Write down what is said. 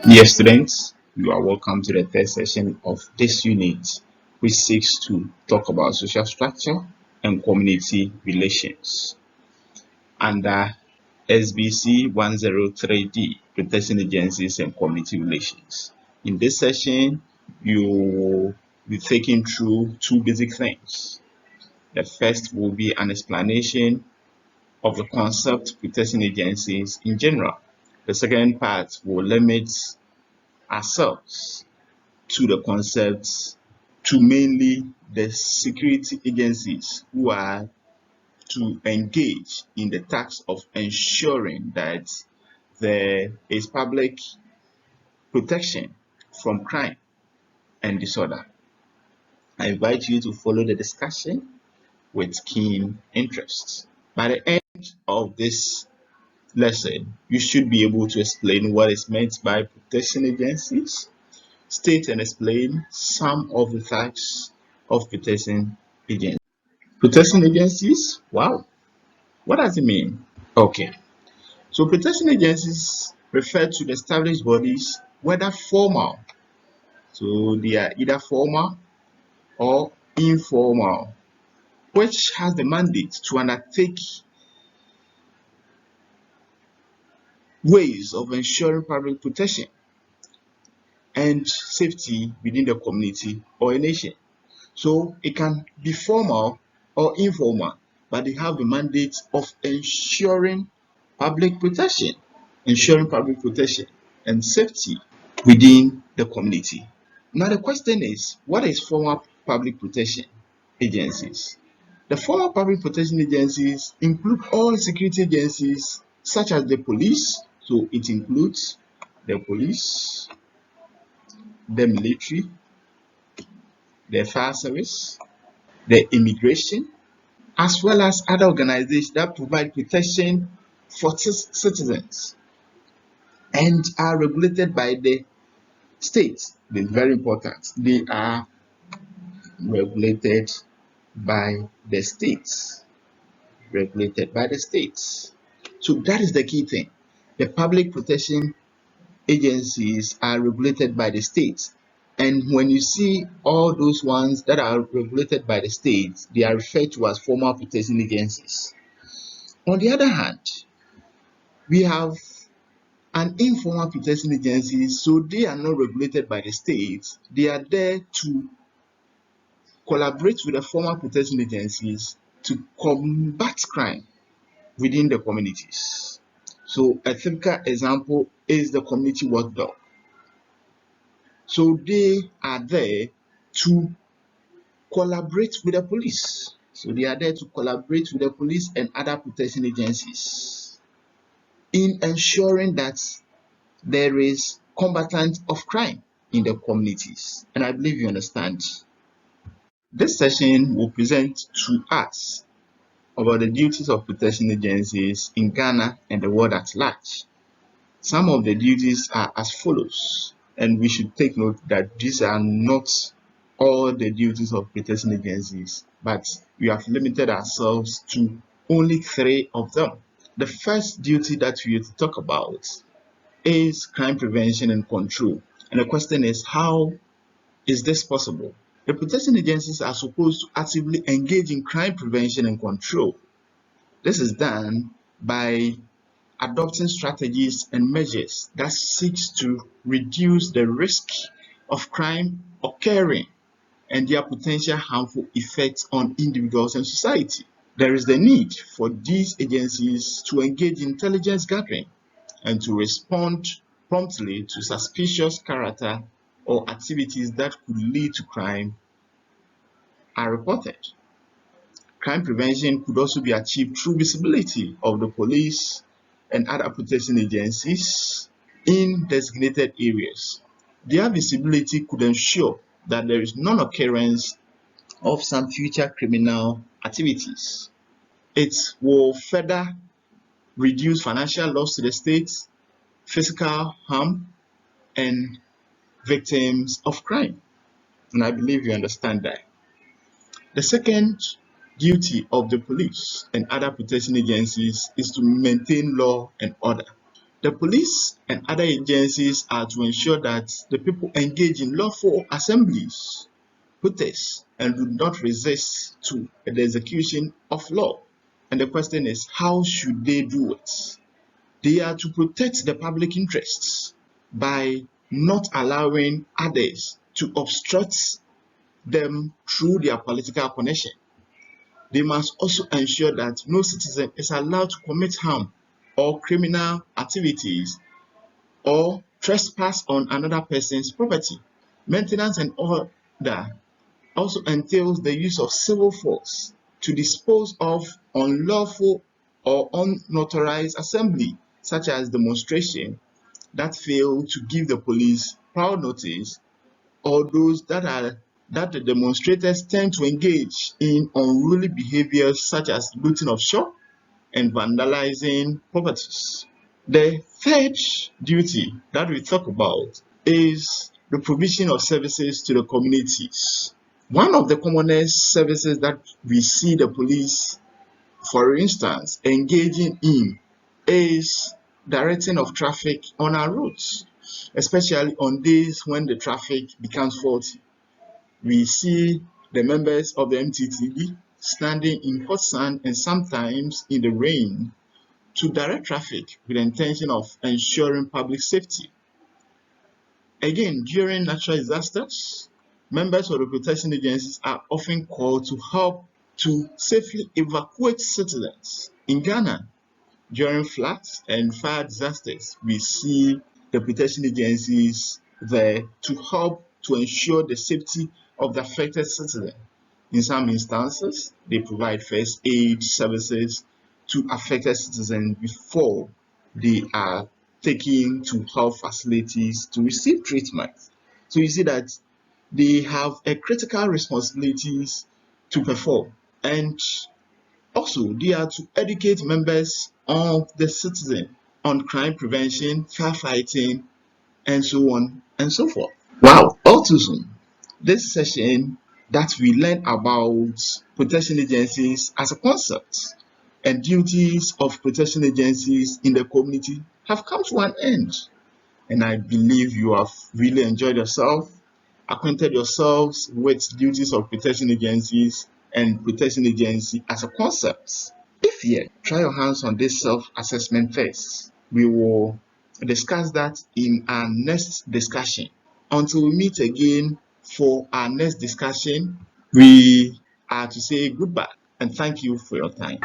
Dear students, you are welcome to the third session of this unit, which seeks to talk about social structure and community relations under SBC 103D, Protection Agencies and Community Relations. In this session, you will be taken through two basic things. The first will be an explanation of the concept protection agencies in general. The second part will limit ourselves to the concepts to mainly the security agencies who are to engage in the task of ensuring that there is public protection from crime and disorder. I invite you to follow the discussion with keen interest. By the end of this lesson, you should be able to explain what is meant by protection agencies, state and explain some of the types of protection agencies. Protection agencies? Wow. What does it mean? Okay. So protection agencies refer to the established bodies, whether formal. So they are either formal or informal, which has the mandate to undertake ways of ensuring public protection and safety within the community or a nation. So it can be formal or informal, but they have the mandate of ensuring public protection, and safety within the community. Now the question is, what is formal public protection agencies? The formal public protection agencies include all security agencies such as the police, so it includes the police, the military, the fire service, the immigration, as well as other organizations that provide protection for citizens and are regulated by the state. This is very important. They are regulated by the states. Regulated by the states. So that is the key thing. The public protection agencies are regulated by the states. And when you see all those ones that are regulated by the states, they are referred to as formal protection agencies. On the other hand, we have an informal protection agency, so they are not regulated by the states. They are there to collaborate with the formal protection agencies to combat crime within the communities. So a typical example is the community watchdog. So they are there to collaborate with the police. So they are there to collaborate with the police and other protection agencies in ensuring that there is combatant of crime in the communities. And I believe you understand. This session will present to us about the duties of protection agencies in Ghana and the world at large. Some of the duties are as follows, and we should take note that these are not all the duties of protection agencies, but we have limited ourselves to only 3 of them. The first duty that we have to talk about is crime prevention and control. And the question is, how is this possible? The protection agencies are supposed to actively engage in crime prevention and control. This is done by adopting strategies and measures that seeks to reduce the risk of crime occurring and their potential harmful effects on individuals and society. There is the need for these agencies to engage in intelligence gathering and to respond promptly to suspicious character or activities that could lead to crime are reported. Crime prevention could also be achieved through visibility of the police and other protection agencies in designated areas. Their visibility could ensure that there is non-occurrence of some future criminal activities. It will further reduce financial loss to the state, physical harm, and victims of crime. And I believe you understand that. The second duty of the police and other protection agencies is to maintain law and order. The police and other agencies are to ensure that the people engage in lawful assemblies, protests, and do not resist to the execution of law. And the question is, how should they do it? They are to protect the public interests by not allowing others to obstruct them through their political connection. They must also ensure that no citizen is allowed to commit harm or criminal activities or trespass on another person's property. Maintenance and order also entails the use of civil force to dispose of unlawful or unauthorized assembly, such as demonstration that fail to give the police prior notice, or those that the demonstrators tend to engage in unruly behaviors such as looting of shop and vandalizing properties. The third duty that we talk about is the provision of services to the communities. One of the commonest services that we see the police, for instance, engaging in is directing of traffic on our roads, especially on days when the traffic becomes faulty. We see the members of the MTTB standing in hot sun and sometimes in the rain to direct traffic with the intention of ensuring public safety. Again, during natural disasters, members of the protection agencies are often called to help to safely evacuate citizens. In Ghana, during floods and fire disasters, we see the protection agencies there to help to ensure the safety of the affected citizen. In some instances, they provide first aid services to affected citizens before they are taken to health facilities to receive treatment. So you see that they have a critical responsibilities to perform, and also they are to educate members of the citizen on crime prevention, firefighting, and so on and so forth. Wow, all too soon. This session that we learn about protection agencies as a concept and duties of protection agencies in the community have come to an end. And I believe you have really enjoyed yourself, acquainted yourselves with duties of protection agencies and protection agency as a concept. If yet, try your hands on this self-assessment test. We will discuss that in our next discussion. Until we meet again for our next discussion, we are to say goodbye and thank you for your time.